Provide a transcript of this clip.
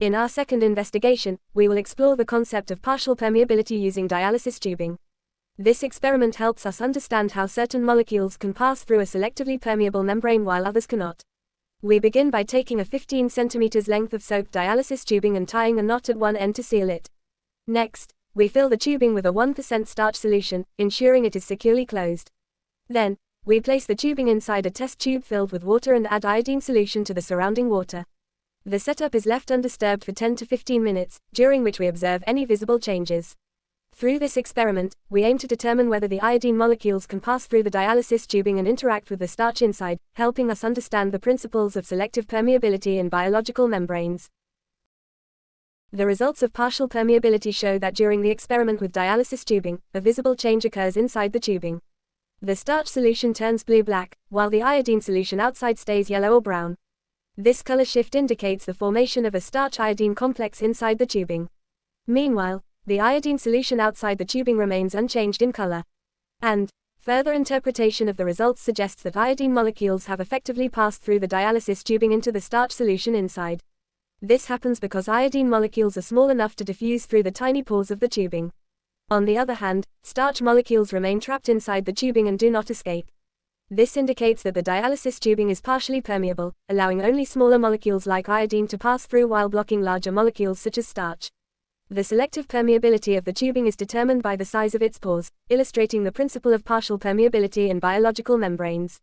In our second investigation, we will explore the concept of partial permeability using dialysis tubing. This experiment helps us understand how certain molecules can pass through a selectively permeable membrane while others cannot. We begin by taking a 15 cm length of soaked dialysis tubing and tying a knot at one end to seal it. Next, we fill the tubing with a 1% starch solution, ensuring it is securely closed. Then, we place the tubing inside a test tube filled with water and add iodine solution to the surrounding water. The setup is left undisturbed for 10 to 15 minutes, during which we observe any visible changes. Through this experiment, we aim to determine whether the iodine molecules can pass through the dialysis tubing and interact with the starch inside, helping us understand the principles of selective permeability in biological membranes. The results of partial permeability show that during the experiment with dialysis tubing, a visible change occurs inside the tubing. The starch solution turns blue-black, while the iodine solution outside stays yellow or brown. This color shift indicates the formation of a starch-iodine complex inside the tubing. Meanwhile, the iodine solution outside the tubing remains unchanged in color. And further interpretation of the results suggests that iodine molecules have effectively passed through the dialysis tubing into the starch solution inside. This happens because iodine molecules are small enough to diffuse through the tiny pores of the tubing. On the other hand, starch molecules remain trapped inside the tubing and do not escape. This indicates that the dialysis tubing is partially permeable, allowing only smaller molecules like iodine to pass through while blocking larger molecules such as starch. The selective permeability of the tubing is determined by the size of its pores, illustrating the principle of partial permeability in biological membranes.